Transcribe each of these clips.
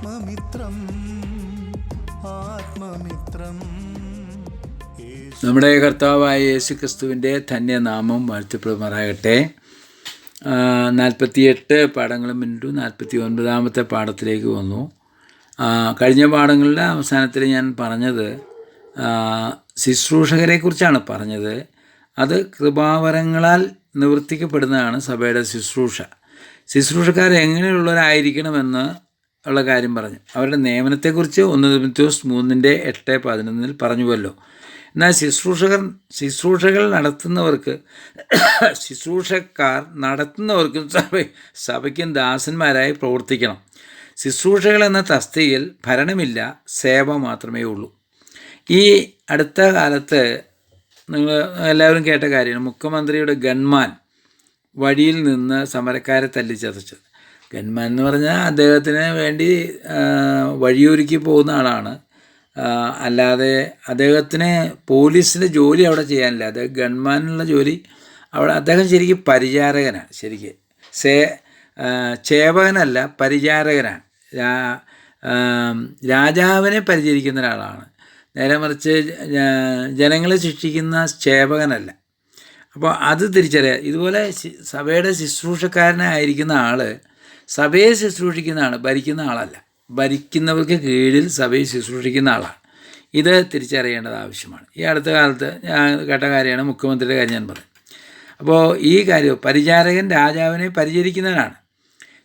ആത്മമിത്രം നമ്മുടെ കർത്താവായ യേശു ക്രിസ്തുവിൻ്റെ ധന്യനാമം വാഴ്ത്തപ്പെടുമാറാകട്ടെ. 48 പാഠങ്ങളും പിന്നിട്ടു 49ാമത്തെ പാഠത്തിലേക്ക് വന്നു. കഴിഞ്ഞ പാഠങ്ങളുടെ അവസാനത്തിൽ ഞാൻ പറഞ്ഞത് ശുശ്രൂഷകരെക്കുറിച്ചാണ് പറഞ്ഞത്. അത് കൃപാവരങ്ങളാൽ നിവർത്തിക്കപ്പെടുന്നതാണ് സഭയുടെ ശുശ്രൂഷ. ശുശ്രൂഷക്കാർ എങ്ങനെയുള്ളവരായിരിക്കണമെന്ന് ഉള്ള കാര്യം പറഞ്ഞു. അവരുടെ നിയമനത്തെക്കുറിച്ച് 1 തിമോഥെയോസ് 3:8-11 പറഞ്ഞുവല്ലോ. എന്നാൽ ശുശ്രൂഷകൾ ശുശ്രൂഷക്കാർ നടത്തുന്നവർക്കും സഭയ്ക്കും ദാസന്മാരായി പ്രവർത്തിക്കണം. ശുശ്രൂഷകൾ എന്ന തസ്തികയിൽ ഭരണമില്ല, സേവ മാത്രമേ ഉള്ളൂ. ഈ അടുത്ത കാലത്ത് നിങ്ങൾ എല്ലാവരും കേട്ട കാര്യമാണ് മുഖ്യമന്ത്രിയുടെ ഗൺമാൻ വഴിയിൽ നിന്ന് സമരക്കാരെ തല്ലിച്ചതച്ചത്. ഗൺമാൻ എന്ന് പറഞ്ഞാൽ അദ്ദേഹത്തിന് വേണ്ടി വഴിയൊരുക്കി പോകുന്ന ആളാണ്. അല്ലാതെ അദ്ദേഹത്തിന് പോലീസിൻ്റെ ജോലി അവിടെ ചെയ്യാനില്ല. അദ്ദേഹം ഗൺമാനുള്ള ജോലി അവിടെ അദ്ദേഹം ശരിക്കും പരിചാരകനാണ്. ചേവകനല്ല, പരിചാരകനാണ്. രാജാവിനെ പരിചരിക്കുന്ന ഒരാളാണ്. നേരെ മറിച്ച് ജനങ്ങളെ ശിക്ഷിക്കുന്ന ചേവകനല്ല. അപ്പോൾ അത് തിരിച്ചറിയാം. ഇതുപോലെ സഭയുടെ ശുശ്രൂഷക്കാരനായിരിക്കുന്ന ആൾ സഭയെ ശുശ്രൂഷിക്കുന്ന ആൾ, ഭരിക്കുന്ന ആളല്ല. ഭരിക്കുന്നവർക്ക് കീഴിൽ സഭയെ ശുശ്രൂഷിക്കുന്ന ആളാണ്. ഇത് തിരിച്ചറിയേണ്ടത് ആവശ്യമാണ്. ഈ അടുത്ത കാലത്ത് ഞാൻ കേട്ട കാര്യമാണ് മുഖ്യമന്ത്രിയുടെ കാര്യം ഞാൻ പറയും. അപ്പോൾ ഈ കാര്യം പരിചാരകൻ രാജാവിനെ പരിചരിക്കുന്നവനാണ്.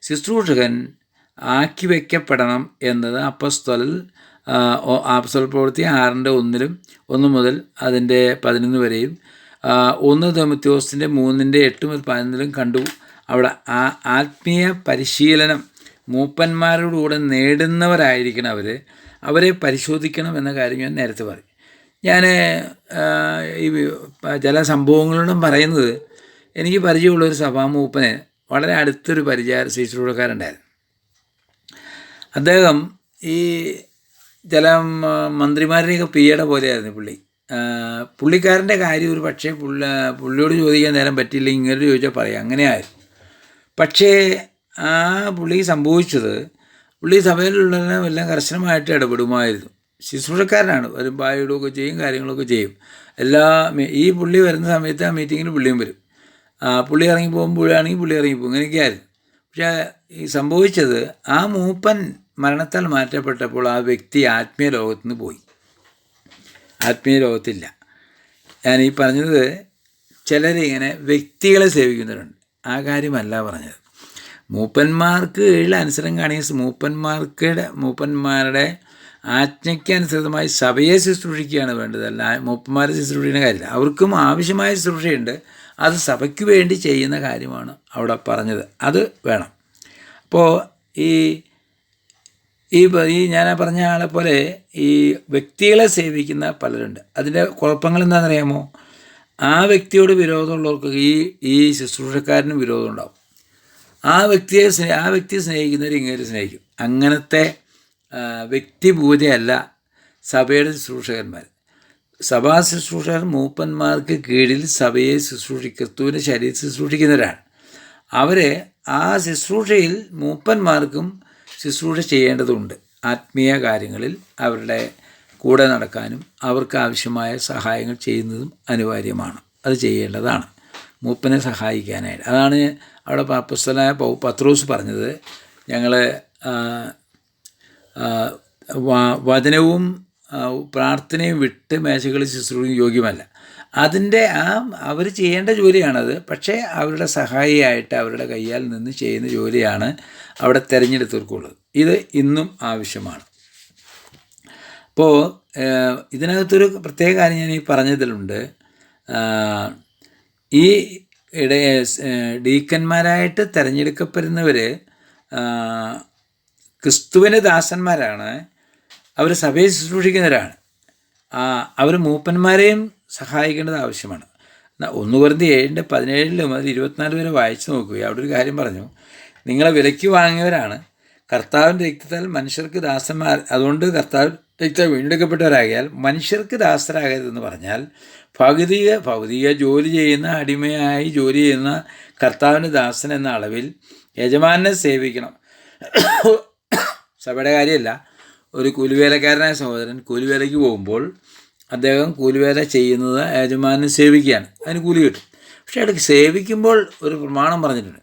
ശുശ്രൂഷകൻ ആക്കി വയ്ക്കപ്പെടണം എന്നത് അപ്പോസ്തല പ്രവൃത്തി 6:1 മുതൽ 11 വരെയും 1 തിമോഥെയോസിൻ്റെ 3:8-11 കണ്ടു. അവിടെ ആത്മീയ പരിശീലനം മൂപ്പന്മാരോടുകൂടെ നേടുന്നവരായിരിക്കണം അവരെ പരിശോധിക്കണം എന്ന കാര്യം ഞാൻ നേരത്തെ പറയും. ഞാൻ ഈ ചില സംഭവങ്ങളോടും പറയുന്നത്, എനിക്ക് പരിചയമുള്ളൊരു സഭാമൂപ്പന് വളരെ അടുത്തൊരു ശുശ്രൂഷക്കാരുണ്ടായിരുന്നു. അദ്ദേഹം ഈ ചില മന്ത്രിമാരുടെയൊക്കെ പിയുടെ പോലെയായിരുന്നു പുള്ളിക്കാരൻ്റെ കാര്യം ഒരു പക്ഷേ പുള്ളിയോട് ചോദിക്കാൻ നേരം പറ്റില്ല, ഇങ്ങനെ ചോദിച്ചാൽ പറയാം, അങ്ങനെയായിരുന്നു. പക്ഷേ ആ പുള്ളിക്ക് സംഭവിച്ചത്, പുള്ളി സഭയിലുള്ളവരെല്ലാം എല്ലാം കർശനമായിട്ട് ഇടപെടുമായിരുന്നു. ശുശ്രൂഷക്കാരനാണ്, വരും പായിടുകയൊക്കെ ചെയ്യും, കാര്യങ്ങളൊക്കെ ചെയ്യും. ഈ പുള്ളി വരുന്ന സമയത്ത് ആ മീറ്റിങ്ങിൽ പുള്ളിയും വരും. പുള്ളി ഇറങ്ങി പോകുമ്പോഴാണെങ്കിൽ പുള്ളി ഇറങ്ങിപ്പോകും, ഇങ്ങനെയൊക്കെയായിരുന്നു. പക്ഷേ ഈ സംഭവിച്ചത്, ആ മൂപ്പൻ മരണത്താൽ മാറ്റപ്പെട്ടപ്പോൾ ആ വ്യക്തി ആത്മീയ ലോകത്ത് നിന്ന് പോയി, ആത്മീയ ലോകത്തില്ല. ഞാൻ ഈ പറഞ്ഞത് ചിലരിങ്ങനെ വ്യക്തികളെ സേവിക്കുന്നവരുണ്ട്, ആ കാര്യമല്ല പറഞ്ഞത്. മൂപ്പന്മാർക്ക് കീഴിൽ അനുസരണം കാണിക്കുന്ന മൂപ്പന്മാരുടെ ആജ്ഞയ്ക്കനുസൃതമായി സഭയെ ശുശ്രൂഷിക്കുകയാണ് വേണ്ടത്. അല്ല മൂപ്പന്മാരെ ശുശ്രൂഷിക്കുന്ന കാര്യമില്ല. അവർക്കും ആവശ്യമായ ശുശ്രൂഷയുണ്ട്, അത് സഭയ്ക്ക് വേണ്ടി ചെയ്യുന്ന കാര്യമാണ് അവിടെ പറഞ്ഞത്, അത് വേണം. അപ്പോൾ ഈ ഞാൻ പറഞ്ഞ ആളെ പോലെ ഈ വ്യക്തികളെ സേവിക്കുന്ന പലരുണ്ട്. അതിൻ്റെ കുഴപ്പങ്ങൾ എന്താണെന്നറിയാമോ? ആ വ്യക്തിയോട് വിരോധമുള്ളവർക്ക് ഈ ശുശ്രൂഷക്കാരനും വിരോധം ഉണ്ടാവും. ആ വ്യക്തിയെ സ്നേഹിക്കുന്നവർ ഇങ്ങനെ സ്നേഹിക്കും. അങ്ങനത്തെ വ്യക്തിപൂജയല്ല സഭയുടെ ശുശ്രൂഷകന്മാർ. സഭാ ശുശ്രൂഷകർ മൂപ്പന്മാർക്ക് കീഴിൽ സഭയെ ക്രിസ്തുവിൻ്റെ ശരീരം ശുശ്രൂഷിക്കുന്നവരാണ്. ആ ശുശ്രൂഷയിൽ മൂപ്പന്മാർക്കും ശുശ്രൂഷ ചെയ്യേണ്ടതുണ്ട്. ആത്മീയ കാര്യങ്ങളിൽ അവരുടെ കൂടെ നടക്കാനും അവർക്ക് ആവശ്യമായ സഹായങ്ങൾ ചെയ്യുന്നതും അനിവാര്യമാണ്. അത് ചെയ്യേണ്ടതാണ്, മൂപ്പനെ സഹായിക്കാനായിട്ട്. അതാണ് അവിടെ അപ്പോസ്തലനായ പത്രോസ് പറഞ്ഞത്, ഞങ്ങൾ വചനവും പ്രാർത്ഥനയും വിട്ട് മേശകളിൽ ശുശ്രൂഷിക്കാൻ യോഗ്യമല്ല. അവർ ചെയ്യേണ്ട ജോലിയാണത്. പക്ഷേ അവരുടെ സഹായിയായിട്ട് അവരുടെ കയ്യാൽ നിന്ന് ചെയ്യുന്ന ജോലിയാണ് അവിടെ തിരഞ്ഞെടുത്തവർക്കുള്ളത്. ഇത് ഇന്നും ആവശ്യമാണ്. അപ്പോൾ ഇതിനകത്തൊരു പ്രത്യേക കാര്യം ഞാൻ ഈ പറഞ്ഞതിലുണ്ട്. ഈ ഡീക്കന്മാരായിട്ട് തിരഞ്ഞെടുക്കപ്പെടുന്നവർ ക്രിസ്തുവിൻ്റെ ദാസന്മാരാണ്. അവർ സഭയെ ശുശ്രൂഷിക്കുന്നവരാണ്. അവർ മൂപ്പന്മാരെയും സഹായിക്കേണ്ടത് ആവശ്യമാണ്. 1 കൊരിന്ത്യർ 7:17 മുതൽ 24 വരെ വായിച്ചു നോക്കുകയും അവിടെ ഒരു കാര്യം പറഞ്ഞു, നിങ്ങളെ വിലയ്ക്ക് വാങ്ങിയവരാണ്, കർത്താവിൻ്റെ രക്തത്താൽ മനുഷ്യർക്ക് ദാസന്മാർ, അതുകൊണ്ട് കർത്താവ് രക്തം വീണ്ടെടുക്കപ്പെട്ടവരാകിയാൽ മനുഷ്യർക്ക് ദാസരാകരുതെന്ന് പറഞ്ഞാൽ ഭൗതിക ജോലി ചെയ്യുന്ന, അടിമയായി ജോലി ചെയ്യുന്ന കർത്താവിൻ്റെ ദാസൻ എന്ന അളവിൽ യജമാനെ സേവിക്കണം. സഭയുടെ കാര്യമല്ല. ഒരു കൂലിവേലക്കാരനായ സഹോദരൻ കൂലിവേലയ്ക്ക് പോകുമ്പോൾ അദ്ദേഹം കൂലിവേല ചെയ്യുന്നത് യജമാനെ സേവിക്കുകയാണ്, അതിന് കൂലി കിട്ടും. പക്ഷേ ഇടയ്ക്ക് സേവിക്കുമ്പോൾ ഒരു പ്രമാണം പറഞ്ഞിട്ടുണ്ട്,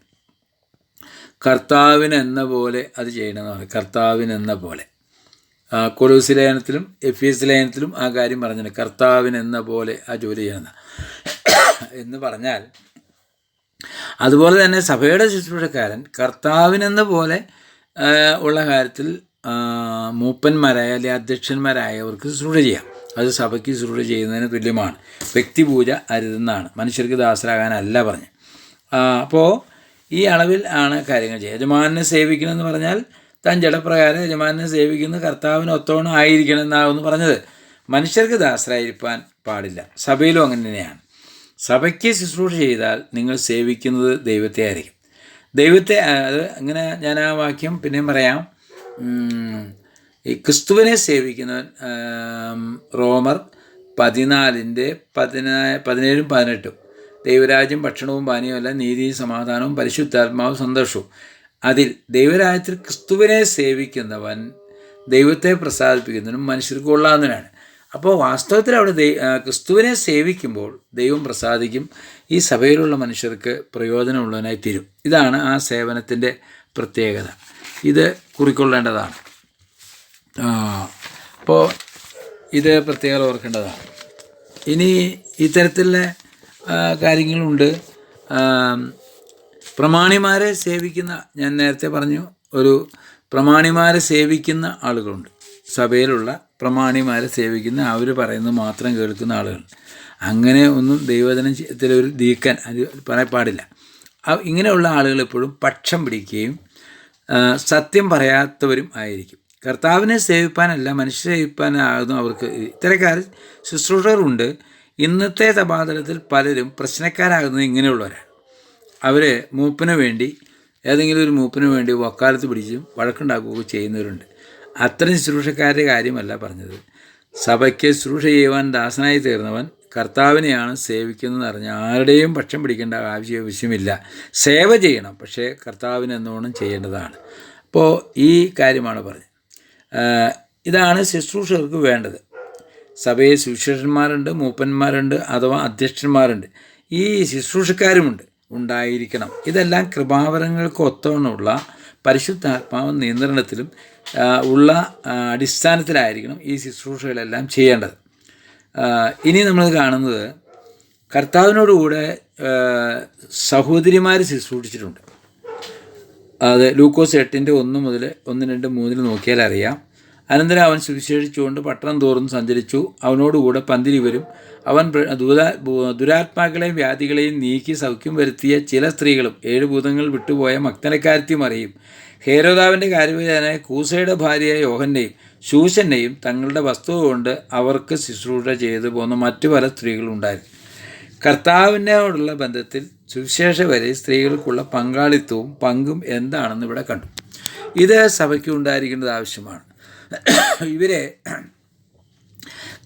കർത്താവിനെന്ന പോലെ അത് ചെയ്യണമെന്ന് പറയും. കർത്താവിനെന്ന പോലെ കൊലോസ്യ ലേഖനത്തിലും എഫേസ്യ ലേഖനത്തിലും ആ കാര്യം പറഞ്ഞിട്ടുണ്ട്, കർത്താവിനെന്ന പോലെ ആ ജോലി ചെയ്യണമെന്ന്. എന്ന് പറഞ്ഞാൽ അതുപോലെ തന്നെ സഭയുടെ ശുശ്രൂഷക്കാരൻ കർത്താവിനെന്ന പോലെ ഉള്ള കാര്യത്തിൽ മൂപ്പന്മാരായ അല്ലെങ്കിൽ അധ്യക്ഷന്മാരായവർക്ക് ശുശ്രൂഷ ചെയ്യാം. അത് സഭയ്ക്ക് ശുശ്രൂഷ ചെയ്യുന്നതിന് തുല്യമാണ്. വ്യക്തിപൂജ അരുതെന്നാണ്, മനുഷ്യർക്ക് ദാസരാകാനല്ല പറഞ്ഞ്. അപ്പോൾ ഈ അളവിൽ ആണ് കാര്യങ്ങൾ ചെയ്യുക. യജമാനെ സേവിക്കണമെന്ന് പറഞ്ഞാൽ താൻ ജഡപ്രകാരം യജമാനെ സേവിക്കുന്ന കർത്താവിന് ഒത്തോണം ആയിരിക്കണം എന്നാകുന്നു പറഞ്ഞത്. മനുഷ്യർക്ക് ദാസരായിരിക്കാൻ പാടില്ല. സഭയിലും അങ്ങനെ തന്നെയാണ്. സഭയ്ക്ക് ശുശ്രൂഷ ചെയ്താൽ നിങ്ങൾ സേവിക്കുന്നത് ദൈവത്തെ ആയിരിക്കും. ദൈവത്തെ അത് അങ്ങനെ ഞാൻ ആ വാക്യം പിന്നെയും പറയാം. ഈ ക്രിസ്തുവിനെ സേവിക്കുന്നവൻ റോമർ 14:17-18 ദൈവരാജ്യം ഭക്ഷണവും പാനീയവുമല്ല, നീതിയും സമാധാനവും പരിശുദ്ധാത്മാവും സന്തോഷവും. അതിൽ ദൈവരാജ്യത്തിൽ ക്രിസ്തുവിനെ സേവിക്കുന്നവൻ ദൈവത്തെ പ്രസാദിപ്പിക്കുന്നതിനും മനുഷ്യർക്ക് കൊള്ളാവുന്നതിനാണ്. അപ്പോൾ വാസ്തവത്തിൽ അവിടെ ക്രിസ്തുവിനെ സേവിക്കുമ്പോൾ ദൈവം പ്രസാദിക്കും, ഈ സഭയിലുള്ള മനുഷ്യർക്ക് പ്രയോജനമുള്ളതിനായി തീരും. ഇതാണ് ആ സേവനത്തിൻ്റെ പ്രത്യേകത. ഇത് കുറിക്കൊള്ളേണ്ടതാണ്. അപ്പോൾ ഇത് പ്രത്യേകം ഓർക്കേണ്ടതാണ്. ഇനി ഇത്തരത്തിലുള്ള കാര്യങ്ങളുണ്ട്. പ്രമാണിമാരെ സേവിക്കുന്ന, ഞാൻ നേരത്തെ പറഞ്ഞു, ഒരു പ്രമാണിമാരെ സേവിക്കുന്ന ആളുകളുണ്ട്. സഭയിലുള്ള പ്രമാണിമാരെ സേവിക്കുന്ന, അവർ പറയുന്നത് മാത്രം കേൾക്കുന്ന ആളുകൾ. അങ്ങനെ ഒന്നും ദൈവവചനത്തിലൊരു ദീക്കാൻ അത് പറയാൻ പാടില്ല. ഇങ്ങനെയുള്ള ആളുകൾ എപ്പോഴും പക്ഷം പിടിക്കുകയും സത്യം പറയാത്തവരും ആയിരിക്കും. കർത്താവിനെ സേവിപ്പാനല്ല മനുഷ്യരെ സേവിപ്പാനാകുന്നു അവർക്ക്. ഇത്തരക്കാർ ശുശ്രൂഷകരുണ്ട്. ഇന്നത്തെ സഭാതലത്തിൽ പലരും പ്രശ്നക്കാരാകുന്നത് ഇങ്ങനെയുള്ളവരാണ്. അവർ മൂപ്പിന് വേണ്ടി, ഏതെങ്കിലും ഒരു മൂപ്പിന് വേണ്ടി വക്കാലത്ത് പിടിച്ചും വഴക്കുണ്ടാക്കുകയൊക്കെ ചെയ്യുന്നവരുണ്ട്. അത്തരം ശുശ്രൂഷക്കാരുടെ കാര്യമല്ല പറഞ്ഞത്. സഭയ്ക്ക് ശുശ്രൂഷ ചെയ്യുവാൻ ദാസനായി തീർന്നവൻ കർത്താവിനെയാണ് സേവിക്കുന്നതെന്ന് അറിഞ്ഞാൽ ആരുടെയും പക്ഷം പിടിക്കേണ്ട ആവശ്യമില്ല. സേവ ചെയ്യണം, പക്ഷേ കർത്താവിനെന്നോണം ചെയ്യേണ്ടതാണ്. അപ്പോൾ ഈ കാര്യമാണ് പറഞ്ഞത്. ഇതാണ് ശുശ്രൂഷകർക്ക് വേണ്ടത്. സഭയിൽ സുവിശേഷന്മാരുണ്ട്, മൂപ്പന്മാരുണ്ട്, അഥവാ അധ്യക്ഷന്മാരുണ്ട്. ഈ ശുശ്രൂഷക്കാരുമുണ്ട്, ഉണ്ടായിരിക്കണം. ഇതെല്ലാം കൃപാവരങ്ങൾക്ക് ഒത്തവണ്ണമുള്ള പരിശുദ്ധാത്മാവ് നിയന്ത്രണത്തിലും ഉള്ള അടിസ്ഥാനത്തിലായിരിക്കണം ഈ ശുശ്രൂഷകളെല്ലാം ചെയ്യേണ്ടത്. ഇനി നമ്മൾ കാണുന്നത് കർത്താവിനോടുകൂടെ സഹോദരിമാർ ശുശ്രൂഷിച്ചിട്ടുണ്ട്. അത് ലൂക്കോസ് 8:1-1-2-3 നോക്കിയാൽ അറിയാം. അനന്തരം അവൻ സുവിശേഷിച്ചുകൊണ്ട് പട്ടണം തോറും സഞ്ചരിച്ചു. അവനോടുകൂടെ പന്തിരി വരും. അവൻ ദുരാത്മാക്കളെയും വ്യാധികളെയും നീക്കി സൗഖ്യം വരുത്തിയ ചില സ്ത്രീകളും 7 ഭൂതങ്ങൾ വിട്ടുപോയ മഗ്ദലക്കാരത്തി മറിയും ഹേരോദാവിൻ്റെ കാര്യവിചാരനായ കൂസയുടെ ഭാര്യയായ യോഹന്നെയും ശൂശനെയും തങ്ങളുടെ വസ്തു കൊണ്ട് അവർക്ക് ശുശ്രൂഷ ചെയ്തു പോന്ന മറ്റു പല സ്ത്രീകളുണ്ടായിരുന്നു. കർത്താവിനോടുള്ള ബന്ധത്തിൽ സുവിശേഷ വരെ സ്ത്രീകൾക്കുള്ള പങ്കാളിത്തവും പങ്കും എന്താണെന്ന് ഇവിടെ കണ്ടു. ഇത് സഭയ്ക്ക് ഉണ്ടായിരിക്കേണ്ടത് ആവശ്യമാണ്. ഇവരെ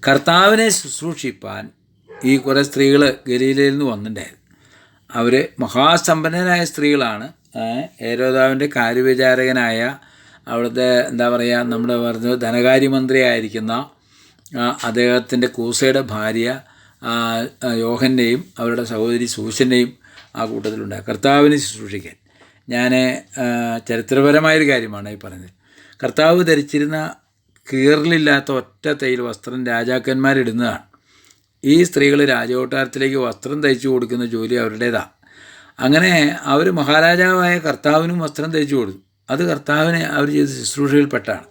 കർത്താവിനെ ശുശ്രൂഷിപ്പാൻ ഈ കുറേ സ്ത്രീകൾ ഗലീലയിൽ നിന്ന് വന്നിട്ടുണ്ടായിരുന്നു. അവർ മഹാസമ്പന്നരായ സ്ത്രീകളാണ്. ഹേരോദാവിൻ്റെ കാര്യവിചാരകനായ അവിടുത്തെ നമ്മുടെ പറഞ്ഞത് ധനകാര്യമന്ത്രിയായിരിക്കുന്ന അദ്ദേഹത്തിൻ്റെ കൂസയുടെ ഭാര്യ യോഹന്നെയും അവരുടെ സഹോദരി സൂശനെയും ആ കൂട്ടത്തിലുണ്ടായി കർത്താവിനെ ശുശ്രൂഷിക്കാൻ. ഞാൻ ചരിത്രപരമായൊരു കാര്യമാണ് ഈ പറഞ്ഞത്. കർത്താവ് ധരിച്ചിരുന്ന കീറലില്ലാത്ത ഒറ്റ തയ്യൽ വസ്ത്രം രാജാക്കന്മാരിടുന്നതാണ്. ഈ സ്ത്രീകൾ രാജകൊട്ടാരത്തിലേക്ക് വസ്ത്രം തയ്ച്ചു കൊടുക്കുന്ന ജോലി അവരുടേതാണ്. അങ്ങനെ അവർ മഹാരാജാവായ കർത്താവിനും വസ്ത്രം തയ്ച്ചു കൊടുത്തു. അത് കർത്താവിനെ അവർ ചെയ്ത ശുശ്രൂഷയിൽപ്പെട്ടാണ്.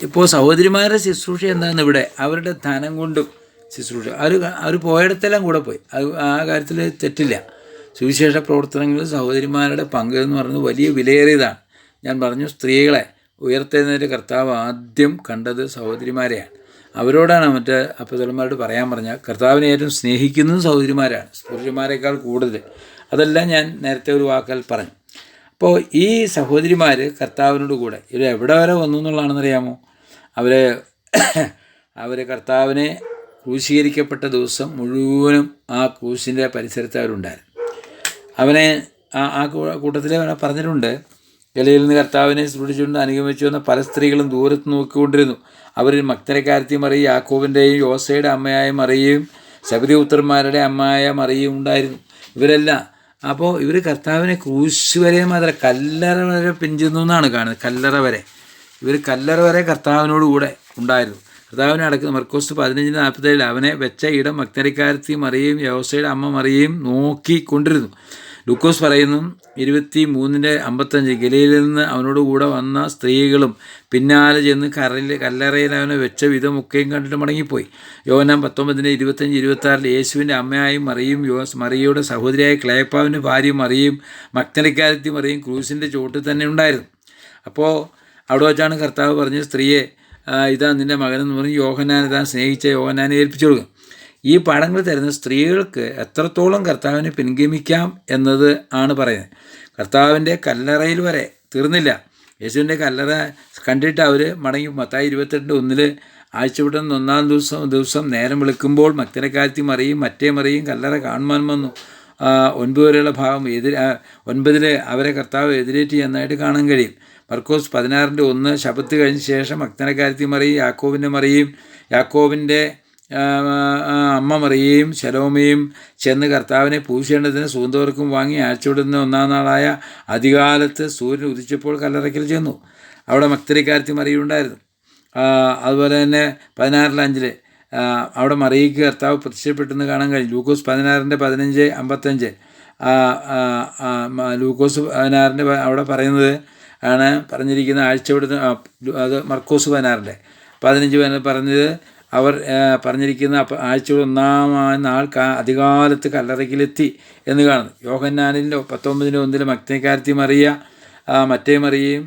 ഇപ്പോൾ സഹോദരിമാരുടെ ശുശ്രൂഷ എന്താണെന്ന് ഇവിടെ അവരുടെ ധനം കൊണ്ടും ശുശ്രൂഷ അവർ പോയിടത്തെല്ലാം കൂടെ പോയി. ആ കാര്യത്തിൽ തെറ്റില്ല. സുവിശേഷ പ്രവർത്തനങ്ങളിൽ സഹോദരിമാരുടെ പങ്ക് എന്ന് പറയുന്നത് വലിയ വിലയേറിയതാണ്. ഞാൻ പറഞ്ഞു, സ്ത്രീകളെ ഉയർത്തെഴുന്നേറ്റ് കർത്താവ് ആദ്യം കണ്ടത് സഹോദരിമാരെയാണ്. അവരോടാണ് മറ്റ് അപ്പോസ്തലന്മാരോട് പറയാൻ പറഞ്ഞാൽ കർത്താവിനെ ഏറ്റവും സ്നേഹിക്കുന്നതും സഹോദരിമാരാണ്, പുരുഷന്മാരെക്കാൾ കൂടുതൽ. അതെല്ലാം ഞാൻ നേരത്തെ ഒരു വാക്കാൽ പറഞ്ഞു. അപ്പോൾ ഈ സഹോദരിമാർ കർത്താവിനോട് കൂടെ ഇവർ എവിടെ വരെ വന്നു എന്നുള്ളതാണെന്നറിയാമോ? അവർ കർത്താവിനെ ക്രൂശീകരിക്കപ്പെട്ട ദിവസം മുഴുവനും ആ ക്രൂശിൻ്റെ പരിസരത്ത് അവരുണ്ടായിരുന്നു. അവനെ ആ കൂട്ടത്തിൽ പറഞ്ഞിട്ടുണ്ട്, ഗലീലയിൽ നിന്ന് കർത്താവിനെ ശുശ്രൂഷിച്ചുകൊണ്ട് അനുഗമിച്ചു വന്ന പല സ്ത്രീകളും ദൂരത്ത് നോക്കിക്കൊണ്ടിരുന്നു. അവരിൽ മഗ്ദലക്കാരത്തി മറിയ, യാക്കോബിൻ്റെയും യോസയുടെ അമ്മയായ മറിയയും സബദിപുത്രന്മാരുടെ അമ്മയായ മറിയയും ഉണ്ടായിരുന്നു. ഇവരെല്ലാം അപ്പോൾ ഇവർ കർത്താവിനെ ക്രൂശ് വരെ മാത്രമല്ല കല്ലറ വരെ പിഞ്ചുന്നു എന്നാണ് കാണുന്നത്. കല്ലറ വരെ ഇവർ കല്ലറ വരെ കർത്താവിനോട് കൂടെ ഉണ്ടായിരുന്നു. കർത്താവിനെ അടക്കുന്ന മർക്കോസ് 15:47 അവനെ വെച്ച ഇടം മഗ്ദലക്കാരത്തി മറിയയും യോസയുടെ അമ്മ മറിയയും നോക്കിക്കൊണ്ടിരുന്നു. ലൂക്കോസ് പറയുന്നു 23:55 ഗലീലയിൽ നിന്ന് അവനോട് കൂടെ വന്ന സ്ത്രീകളും പിന്നാലെ ചെന്ന് കല്ലറയിൽ അവനെ വെച്ച വിധമൊക്കെയും കണ്ടിട്ട് മടങ്ങിപ്പോയി. യോഹന്നാൻ 19:25-26 യേശുവിൻ്റെ അമ്മയായും മറിയും മറിയയുടെ സഹോദരിയായ ക്ലയപ്പാവിൻ്റെ ഭാര്യ മറിയും മഗ്ദലക്കാരത്തി മറിയും ക്രൂസിൻ്റെ ചോട്ടിൽ തന്നെ ഉണ്ടായിരുന്നു. അപ്പോൾ അവിടെ വച്ചാണ് കർത്താവ് പറഞ്ഞ് സ്ത്രീയെ ഇതാ നിൻ്റെ മകനെന്ന് പറഞ്ഞ് യോഹന്നാൻ ഇതാ സ്നേഹിച്ച യോഹന്നാനെ ഏൽപ്പിച്ചു കൊടുക്കും. ഈ പാഠങ്ങൾ തരുന്ന സ്ത്രീകൾക്ക് എത്രത്തോളം കർത്താവിനെ പിൻഗമിക്കാം എന്നത് ആണ് പറയുന്നത്. കർത്താവിൻ്റെ കല്ലറയിൽ വരെ തീർന്നില്ല. യേശുവിൻ്റെ കല്ലറ കണ്ടിട്ട് അവർ മടങ്ങി. മത്തായി 28:1 ആഴ്ചവിട്ടുന്ന 1-ാം ദിവസം നേരം വെളുക്കുമ്പോൾ മഗ്ദലക്കാരത്തി മറിയും മറ്റേ മറിയും കല്ലറ കാണുവാൻ വന്നു. 9 വരെയുള്ള ഭാഗം 9 അവരെ കർത്താവ് എതിരേറ്റ് ചെന്നായിട്ട് കാണാൻ കഴിയും. മർക്കോസ് 16:1 ശബത്ത് കഴിഞ്ഞ ശേഷം മഗ്ദലക്കാരത്തി മറിയും യാക്കോബിൻ്റെ അമ്മ മറിയയും ശലോമയും ചെന്ന് കർത്താവിനെ പൂശേണ്ടതിന് സുഗന്ധവർക്കും വാങ്ങി ആഴ്ചവിടുന്ന 1-ാം നാളായ അതികാലത്ത് സൂര്യൻ ഉദിച്ചപ്പോൾ കല്ലറയ്ക്കൽ ചെന്നു. അവിടെ മഗ്ദലക്കാരത്തി മറിയുണ്ടായിരുന്നു. അതുപോലെ തന്നെ 16:5 അവിടെ മറിയയ്ക്ക് കർത്താവ് പ്രത്യക്ഷപ്പെട്ടെന്ന് കാണാൻ കഴിയും. ലൂക്കോസ് 16:15-55 ലൂക്കോസ് 16 അവിടെ പറയുന്നത് ആണ് പറഞ്ഞിരിക്കുന്ന ആഴ്ചവിടുന്ന. അത് മർക്കോസ് 16:15 പറഞ്ഞത് അവർ പറഞ്ഞിരിക്കുന്ന ആഴ്ചയുടെ 1-ാം നാൾ അധികാലത്ത് കല്ലറയ്ക്കിലെത്തി എന്ന് കാണുന്നു. യോഹന്നാനിൻ്റെ 19:1 മഗ്ദലക്കാരത്തി മറിയ മറ്റേ മറിയയും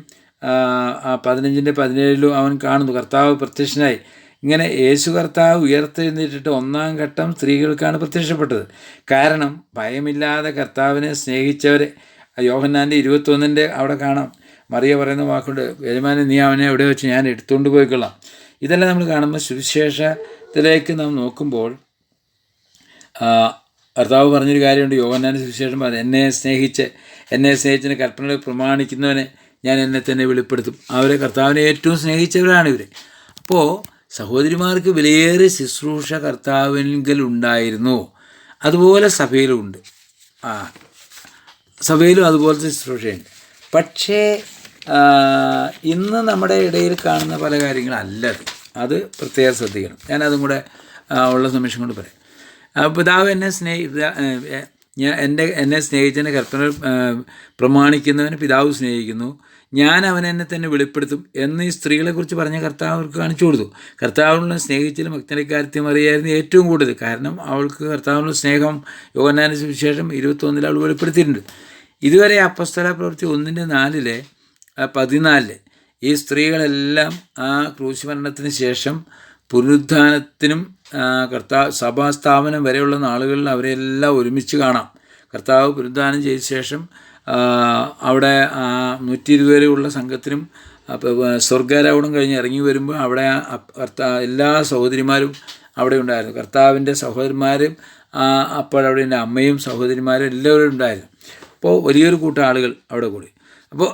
15:17 അവൻ കാണുന്നു കർത്താവ് പ്രത്യക്ഷനായി. ഇങ്ങനെ യേശു കർത്താവ് ഉയർത്തെഴുന്നേറ്റിട്ട് 1-ാം ഘട്ടം സ്ത്രീകൾക്കാണ് പ്രത്യക്ഷപ്പെട്ടത്. കാരണം ഭയമില്ലാതെ കർത്താവിനെ സ്നേഹിച്ചവരെ. യോഹന്നാൻ്റെ 21 അവിടെ കാണാം. മറിയ പറയുന്ന വാക്കുണ്ട്, യജമാനൻ നീ അവനെ എവിടെ വെച്ച് ഞാൻ എടുത്തുകൊണ്ട് പോയിക്കൊള്ളാം. ഇതെല്ലാം നമ്മൾ കാണുമ്പോൾ സുവിശേഷത്തിലേക്ക് നാം നോക്കുമ്പോൾ കർത്താവ് പറഞ്ഞൊരു കാര്യമുണ്ട്. യോഹന്നാൻ്റെ സുവിശേഷം എന്നെ സ്നേഹിച്ചതിന് കൽപ്പനകൾ പ്രമാണിക്കുന്നവനെ ഞാൻ എന്നെ തന്നെ വെളിപ്പെടുത്തും. അവരെ കർത്താവിനെ ഏറ്റവും സ്നേഹിച്ചവരാണ് ഇവർ. അപ്പോൾ സഹോദരിമാർക്ക് വിലയേറിയ ശുശ്രൂഷ കർത്താവിൽ ഉണ്ടായിരുന്നു. അതുപോലെ സഭയിലുമുണ്ട്. സഭയിലും അതുപോലത്തെ ശുശ്രൂഷയുണ്ട്. പക്ഷേ ഇന്ന് നമ്മുടെ ഇടയിൽ കാണുന്ന പല കാര്യങ്ങളല്ലത്. അത് പ്രത്യേകം ശ്രദ്ധിക്കണം. ഞാനതും കൂടെ ഉള്ള നിമിഷം കൊണ്ട് പറയാം. പിതാവ് എന്നെ സ്നേഹിച്ചതിൻ്റെ കൽപ്പന പ്രമാണിക്കുന്നവന് പിതാവ് സ്നേഹിക്കുന്നു, ഞാൻ അവനെന്നെ തന്നെ വെളിപ്പെടുത്തും എന്ന് ഈ സ്ത്രീകളെക്കുറിച്ച് പറഞ്ഞ കർത്താവ് അവർക്ക് കാണിച്ചു കൊടുത്തു. കർത്താവിനുള്ള സ്നേഹിച്ചതിൽ മഗ്ദലക്കാരത്തി മറിയായിരുന്നു ഏറ്റവും കൂടുതൽ. കാരണം അവൾക്ക് കർത്താവിനുള്ള സ്നേഹം യോഹന്നാന്റെ സുവിശേഷം 21 അവൾ വെളിപ്പെടുത്തിയിട്ടുണ്ട്. ഇതുവരെ അപ്പോസ്തല പ്രവൃത്തി 1:14 ഈ സ്ത്രീകളെല്ലാം ആ ക്രൂശുമരണത്തിന് ശേഷം പുനരുത്ഥാനത്തിനും സഭാസ്ഥാപനം വരെയുള്ള നാളുകളിൽ അവരെല്ലാം ഒരുമിച്ച് കാണാം. കർത്താവ് പുനരുത്ഥാനം ചെയ്ത ശേഷം അവിടെ 120 വരെയുള്ള സംഘത്തിനും സ്വർഗാരോഹണം കഴിഞ്ഞ് ഇറങ്ങി വരുമ്പോൾ അവിടെ എല്ലാ സഹോദരിമാരും അവിടെ ഉണ്ടായിരുന്നു. കർത്താവിൻ്റെ സഹോദരന്മാരും അപ്പോഴവിടെ എൻ്റെ അമ്മയും സഹോദരിമാരും എല്ലാവരും ഉണ്ടായിരുന്നു. അപ്പോൾ വലിയൊരു കൂട്ടം ആളുകൾ അവിടെ കൂടി. അപ്പോൾ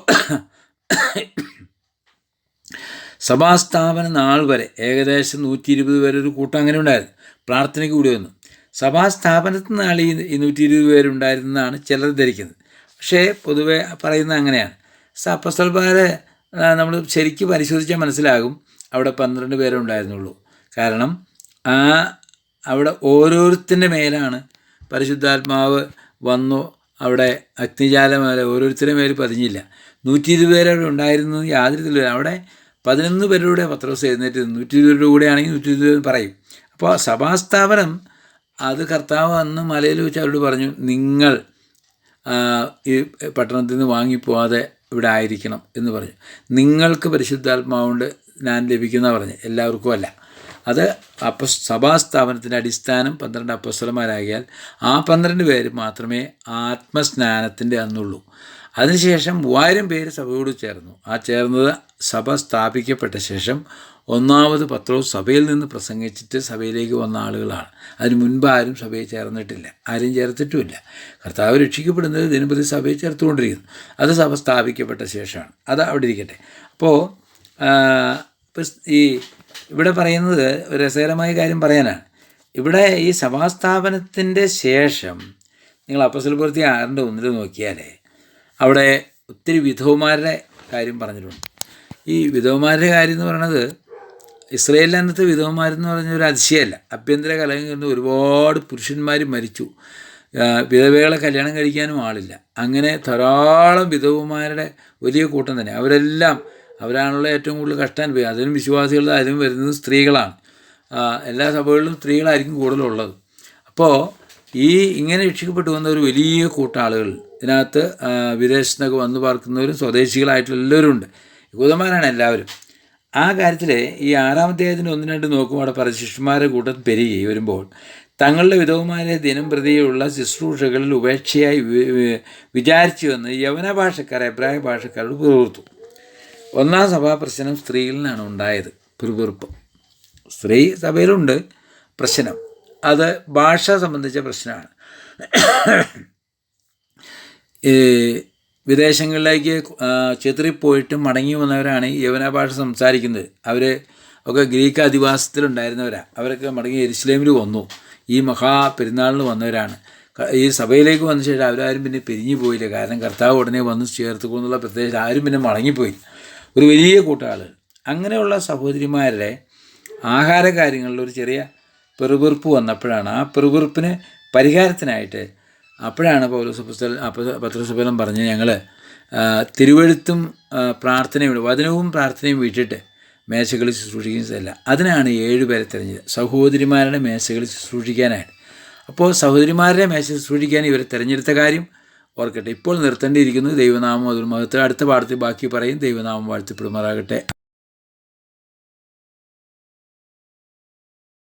സഭാസ്ഥാപന നാൾ വരെ ഏകദേശം 120 വരെ ഒരു കൂട്ടം അങ്ങനെ ഉണ്ടായിരുന്നു. പ്രാർത്ഥനയ്ക്ക് കൂടി വന്നു. സഭാസ്ഥാപനത്തിന് നാൾ ഈ 120 പേരുണ്ടായിരുന്നെന്നാണ് ചിലർ ധരിക്കുന്നത്. പക്ഷേ പൊതുവെ പറയുന്നത് അങ്ങനെയാണ്. അപ്പോസ്തലന്മാരെ നമ്മൾ ശരിക്കും പരിശോധിച്ചാൽ മനസ്സിലാകും അവിടെ 12 പേരേ ഉണ്ടായിരുന്നുള്ളൂ. കാരണം അവിടെ ഓരോരുത്തരുടെ മേലാണ് പരിശുദ്ധാത്മാവ് വന്നു. അവിടെ അഗ്നിജാലം ഓരോരുത്തരുടെ മേൽ പതിഞ്ഞില്ല. 120 പേരവിടെ ഉണ്ടായിരുന്നു യാതൊരു ഇതില്ല. അവിടെ 11 പേരുടെ പത്രോസ് എഴുന്നേറ്റ് 120 പേരുടെ കൂടെ ആണെങ്കിൽ 120 പറയും. അപ്പോൾ സഭാസ്ഥാപനം അത് കർത്താവ് അന്ന് മലയിൽ വെച്ച് അവരോട് പറഞ്ഞു, നിങ്ങൾ ഈ പട്ടണത്തിൽ നിന്ന് വാങ്ങിപ്പോവാതെ ഇവിടെ ആയിരിക്കണം എന്ന് പറഞ്ഞു. നിങ്ങൾക്ക് പരിശുദ്ധാത്മാവുകൊണ്ട് ഞാൻ ലഭിക്കുന്ന പറഞ്ഞു, എല്ലാവർക്കും അല്ല. അത് സഭാസ്ഥാപനത്തിൻ്റെ അടിസ്ഥാനം 12 അപ്പോസ്തലന്മാരാകിയാൽ ആ 12 പേര് മാത്രമേ ആത്മസ്നാനത്തിൻ്റെ അന്നുള്ളൂ. അതിനുശേഷം 3000 പേര് സഭയോട് ചേർന്നു. ആ ചേർന്നത് സഭ സ്ഥാപിക്കപ്പെട്ട ശേഷം ഒന്നാമത് പത്രോസ് സഭയിൽ നിന്ന് പ്രസംഗിച്ചിട്ട് സഭയിലേക്ക് വന്ന ആളുകളാണ്. അതിന് മുൻപ് ആരും സഭയിൽ ചേർന്നിട്ടില്ല, ആരും ചേർത്തിട്ടുമില്ല. കർത്താവ് രക്ഷിക്കപ്പെടുന്നത് ദിനംപ്രതി സഭയിൽ ചേർത്തുകൊണ്ടിരിക്കുന്നു. അത് സഭ സ്ഥാപിക്കപ്പെട്ട ശേഷമാണ്. അത് അവിടെ ഇരിക്കട്ടെ. അപ്പോൾ ഈ ഇവിടെ പറയുന്നത് ഒരു രസകരമായ കാര്യം പറയാനാണ്. ഇവിടെ ഈ സഭാസ്ഥാപനത്തിൻ്റെ ശേഷം നിങ്ങൾ അപ്പോസ്തലപ്രവൃത്തി 6:1 നോക്കിയാൽ അവിടെ ഒത്തിരി വിധവമാരുടെ കാര്യം പറഞ്ഞിട്ടുണ്ട്. ഈ വിധവമാരുടെ കാര്യം എന്ന് പറയുന്നത് ഇസ്രയേലിലെ അന്നത്തെ വിധവമാരെന്ന് പറഞ്ഞ ഒരു അതിശയമല്ല. ആഭ്യന്തര കലഹം കൊണ്ട് ഒരുപാട് പുരുഷന്മാർ മരിച്ചു, വിധവകളെ കല്യാണം കഴിക്കാനും ആളില്ല. അങ്ങനെ ധാരാളം വിധവമാരുടെ വലിയ കൂട്ടം തന്നെ. അവരാണുള്ള ഏറ്റവും കൂടുതൽ കഷ്ടം അനുഭവം. അതിലും വിശ്വാസികളുടെ അതിലും വരുന്നത് സ്ത്രീകളാണ്. എല്ലാ സഭകളിലും സ്ത്രീകളായിരിക്കും കൂടുതലുള്ളത്. അപ്പോൾ ഇങ്ങനെ രക്ഷിക്കപ്പെട്ടു വന്ന ഒരു വലിയ കൂട്ടം ആളുകൾ ഇതിനകത്ത് വിദേശത്തൊക്കെ വന്ന് പാർക്കുന്നവരും സ്വദേശികളായിട്ടുള്ള എല്ലാവരും ഉണ്ട്. യഹൂദന്മാരാണ് എല്ലാവരും. ആ കാര്യത്തിൽ ഈ 6-ാം അധ്യായത്തിന് 1-2 നോക്കുമ്പോൾ അവിടെ പറഞ്ഞ ശിഷ്യന്മാരുടെ കൂട്ടത്തിൽ പെരുകി വരുമ്പോൾ തങ്ങളുടെ വിധവമാരെ ദിനം പ്രതിയുള്ള ശുശ്രൂഷകളിൽ ഉപേക്ഷയായി വിചാരിച്ചു വന്ന് യവന ഭാഷക്കാർ എബ്രായ ഭാഷക്കാരോട് പിറുപിറുത്തു. 1-ാം സഭാപ്രശ്നം സ്ത്രീയിൽ നിന്നാണ് ഉണ്ടായത്. പിറുപിറുപ്പ് സ്ത്രീ സഭയിലുണ്ട്, പ്രശ്നം അത് ഭാഷ സംബന്ധിച്ച പ്രശ്നമാണ്. വിദേശങ്ങളിലേക്ക് ചിതറിപ്പോയിട്ട് മടങ്ങി വന്നവരാണ് ഈ യവന ഭാഷ സംസാരിക്കുന്നത്. അവർ ഒക്കെ ഗ്രീക്ക് അധിവാസത്തിലുണ്ടായിരുന്നവരാണ്. അവരൊക്കെ മടങ്ങി യെരുശലേമിൽ വന്നു. ഈ മഹാപെരുന്നാളിന് വന്നവരാണ്. ഈ സഭയിലേക്ക് വന്ന ശേഷം അവരാരും പിന്നെ പിരിഞ്ഞു പോയില്ല. കാരണം കർത്താവ് ഉടനെ വന്ന് ചേർത്തുകൊണ്ടുള്ള പ്രത്യേകിച്ച് ആരും പിന്നെ മടങ്ങിപ്പോയി. ഒരു വലിയ കൂട്ടം ആളുകൾ. അങ്ങനെയുള്ള സഹോദരിമാരുടെ ആഹാര കാര്യങ്ങളിൽ ഒരു ചെറിയ പെറുപിറുപ്പ് വന്നപ്പോഴാണ് ആ പെറുപിറുപ്പിന് പരിഹാരത്തിനായിട്ട് അപ്പോഴാണ് പത്രോസ് പറഞ്ഞ് ഞങ്ങൾ തിരുവെഴുത്തും പ്രാർത്ഥനയും വചനവും പ്രാർത്ഥനയും വിട്ടിട്ട് മേശകളിൽ ശുശ്രൂഷിക്കുന്നതല്ല. അതിനാണ് 7 പേരെ തിരഞ്ഞത്, സഹോദരിമാരുടെ മേശകളിൽ ശുശ്രൂഷിക്കാനായിട്ട്. അപ്പോൾ സഹോദരിമാരുടെ മേശ ശുശ്രൂഷിക്കാൻ ഇവരെ തിരഞ്ഞെടുത്ത കാര്യം ഓർക്കട്ടെ. ഇപ്പോൾ നിർത്തേണ്ടിയിരിക്കുന്നു. ദൈവനാമം അതിൽ മഹത്വം അടുത്ത പാഠത്തിൽ ബാക്കി പറയും. ദൈവനാമം വാഴ്ത്തപ്പെടുമാറാകട്ടെ.